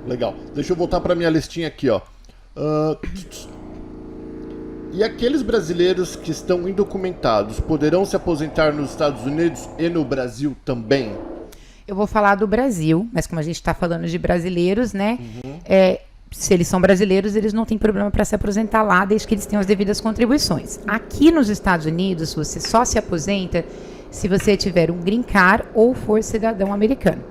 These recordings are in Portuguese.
Legal. Deixa eu voltar para minha listinha aqui, ó. E aqueles brasileiros que estão indocumentados poderão se aposentar nos Estados Unidos e no Brasil também? Eu vou falar do Brasil, mas como a gente está falando de brasileiros, né? Se eles são brasileiros, eles não têm problema para se aposentar lá, desde que eles tenham as devidas contribuições. Aqui nos Estados Unidos, você só se aposenta se você tiver um green card ou for cidadão americano,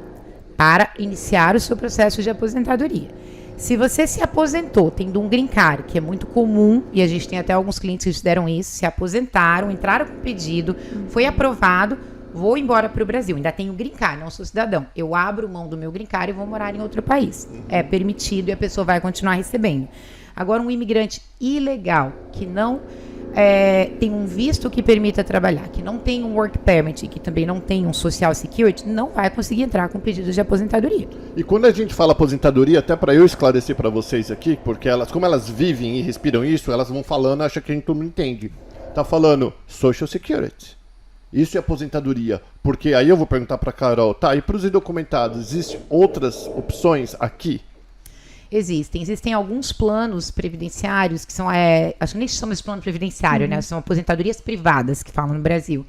para iniciar o seu processo de aposentadoria. Se você se aposentou tendo um green card, que é muito comum, e a gente tem até alguns clientes que fizeram isso, se aposentaram, entraram com pedido, foi aprovado, vou embora para o Brasil, ainda tenho green card, não sou cidadão. Eu abro mão do meu green card e vou morar em outro país. É permitido e a pessoa vai continuar recebendo. Agora, um imigrante ilegal, que não tem um visto que permita trabalhar, que não tem um work permit, que também não tem um social security, não vai conseguir entrar com pedido de aposentadoria. E quando a gente fala aposentadoria, até para eu esclarecer para vocês aqui, porque como elas vivem e respiram isso, elas vão falando, acha que a gente não entende. Tá falando social security. Isso é aposentadoria, porque aí eu vou perguntar para Carol, tá, e para os indocumentados, existem outras opções aqui? Existem alguns planos previdenciários que são, acho que nem chamam de plano previdenciário, né? São aposentadorias privadas que falam no Brasil,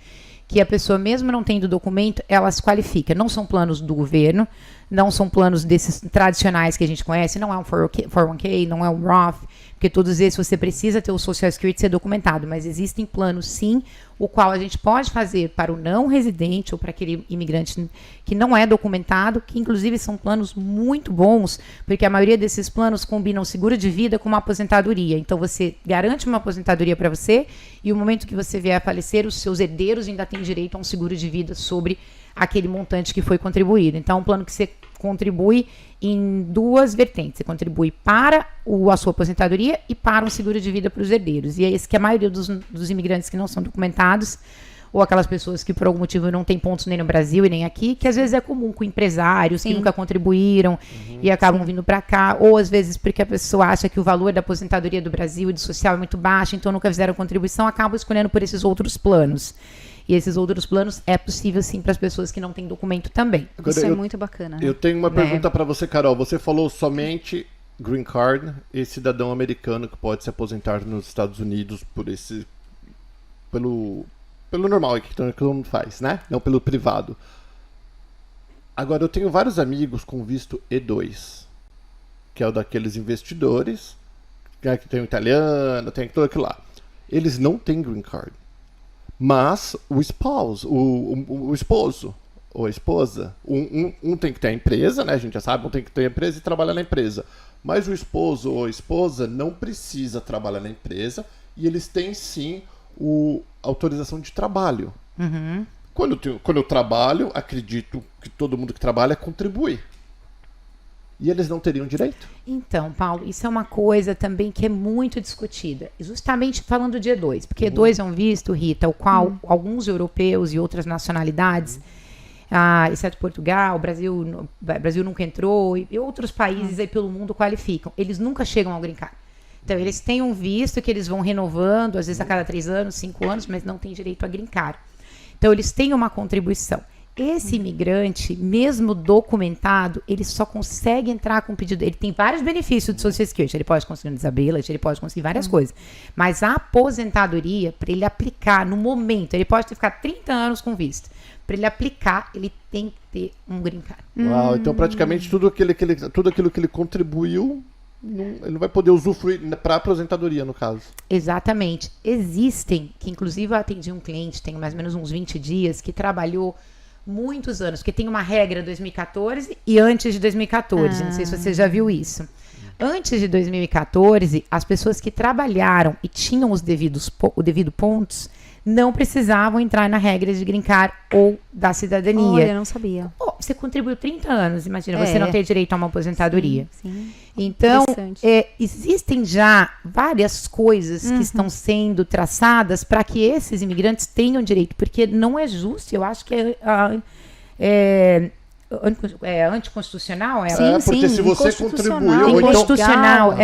que a pessoa mesmo não tendo documento, ela se qualifica. Não são planos do governo, não são planos desses tradicionais que a gente conhece, não é um 401k, não é um Roth, porque todos esses você precisa ter o Social Security ser documentado, mas existem planos sim, o qual a gente pode fazer para o não residente ou para aquele imigrante que não é documentado, que inclusive são planos muito bons, porque a maioria desses planos combinam seguro de vida com uma aposentadoria. Então você garante uma aposentadoria para você e o momento que você vier a falecer, os seus herdeiros ainda têm direito a um seguro de vida sobre aquele montante que foi contribuído. Então é um plano que você contribui em duas vertentes. Você contribui para a sua aposentadoria e para um seguro de vida para os herdeiros. E é esse que a maioria dos imigrantes que não são documentados, ou aquelas pessoas que por algum motivo não têm pontos nem no Brasil e nem aqui, que às vezes é comum com empresários que nunca contribuíram e acabam vindo para cá, ou às vezes porque a pessoa acha que o valor da aposentadoria do Brasil e do social é muito baixo, então nunca fizeram contribuição, acabam escolhendo por esses outros planos. E esses outros planos é possível sim para as pessoas que não têm documento também. Agora, isso é muito bacana. Eu tenho uma pergunta para você, Carol. Você falou somente green card e cidadão americano que pode se aposentar nos Estados Unidos pelo normal que todo mundo faz, né? Não pelo privado. Agora, eu tenho vários amigos com visto E2, que é o daqueles investidores, que tem o italiano, tem tudo aquilo lá. Eles não têm green card. Mas o esposo ou a esposa, um tem que ter a empresa, né? A gente já sabe, um tem que ter a empresa e trabalhar na empresa. Mas o esposo ou a esposa não precisa trabalhar na empresa e eles têm sim autorização de trabalho. Quando eu trabalho, acredito que todo mundo que trabalha contribui. E eles não teriam direito? Então, Paulo, isso é uma coisa também que é muito discutida. Justamente falando de E2, porque E2 é um visto, Rita, o qual alguns europeus e outras nacionalidades, exceto Portugal, o Brasil nunca entrou, e outros países aí pelo mundo qualificam. Eles nunca chegam ao green card. Então, eles têm um visto que eles vão renovando, às vezes a cada 3 anos, 5 anos, mas não tem direito a green card. Então, eles têm uma contribuição. Esse imigrante, mesmo documentado, ele só consegue entrar com pedido. Ele tem vários benefícios do Social Security. Ele pode conseguir um disability, ele pode conseguir várias coisas. Mas a aposentadoria, para ele aplicar no momento, ele pode ter ficado 30 anos com visto. Para ele aplicar, ele tem que ter um green card. Uau, então praticamente tudo aquilo que ele contribuiu, ele não vai poder usufruir para aposentadoria, no caso. Exatamente. Existem, que inclusive eu atendi um cliente, tem mais ou menos uns 20 dias, que trabalhou muitos anos, porque tem uma regra 2014 e antes de 2014, não sei se você já viu isso. Antes de 2014, as pessoas que trabalharam e tinham o devido pontos, não precisavam entrar na regra de green card ou da cidadania. Olha, eu não sabia. Você contribuiu 30 anos, imagina, você não ter direito a uma aposentadoria. Sim. Então, existem já várias coisas que estão sendo traçadas para que esses imigrantes tenham direito, porque não é justo, eu acho que anticonstitucional. Porque se você contribuiu... Inconstitucional,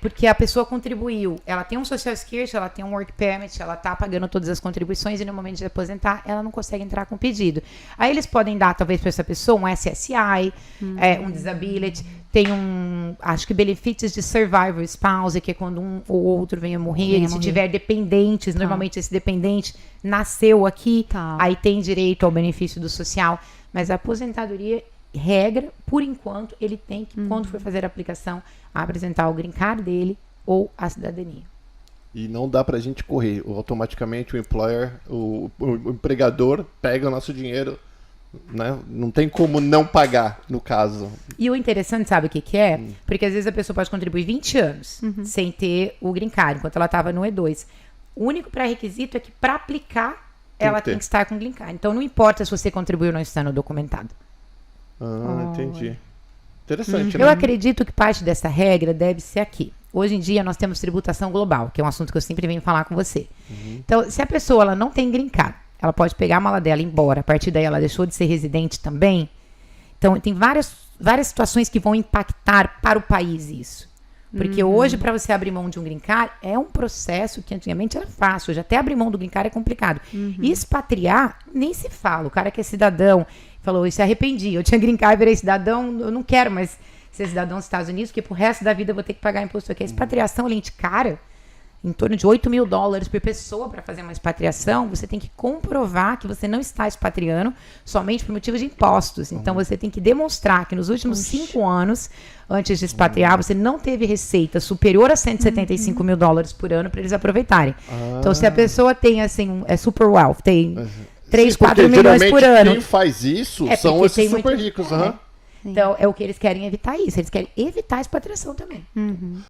porque a pessoa contribuiu. Ela tem um Social Security, ela tem um Work Permit, ela está pagando todas as contribuições e no momento de aposentar, ela não consegue entrar com pedido. Aí eles podem dar, talvez, para essa pessoa um SSI, um Disability. Tem acho que benefícios de survivor spouse, que é quando um ou outro venha morrer. Se tiver dependentes, normalmente esse dependente nasceu aqui, aí tem direito ao benefício do social. Mas a aposentadoria, regra, por enquanto, ele tem que, quando for fazer a aplicação, apresentar o green card dele ou a cidadania. E não dá pra gente correr. Automaticamente o employer, o empregador pega o nosso dinheiro, né? Não tem como não pagar, no caso. E o interessante, sabe o que é? Porque às vezes a pessoa pode contribuir 20 anos sem ter o green card, enquanto ela estava no E2. O único pré-requisito é que para aplicar, ela tem que estar com o green card. Então não importa se você contribuiu ou não estando documentado. Entendi. Interessante, Eu acredito que parte dessa regra deve ser aqui. Hoje em dia nós temos tributação global, que é um assunto que eu sempre venho falar com você. Então, se a pessoa ela não tem green card, ela pode pegar a mala dela e ir embora. A partir daí ela deixou de ser residente também. Então, tem várias situações que vão impactar para o país isso. Porque hoje, para você abrir mão de um green card, é um processo que antigamente era fácil. Hoje, até abrir mão do green card é complicado. E expatriar, nem se fala. O cara que é cidadão falou, se arrependi. Eu tinha green card, virei cidadão, eu não quero mais ser cidadão dos Estados Unidos, porque pro resto da vida eu vou ter que pagar imposto aqui. A expatriação, além de cara, em torno de $8.000 por pessoa para fazer uma expatriação, você tem que comprovar que você não está expatriando somente por motivos de impostos. Então, você tem que demonstrar que nos últimos 5 anos, antes de expatriar, você não teve receita superior a $175.000 por ano para eles aproveitarem. Então, se a pessoa tem, assim, é super wealth, tem 3, 4 milhões por ano. Quem faz isso são esses super ricos. Então, é o que eles querem evitar isso. Eles querem evitar a expatriação também.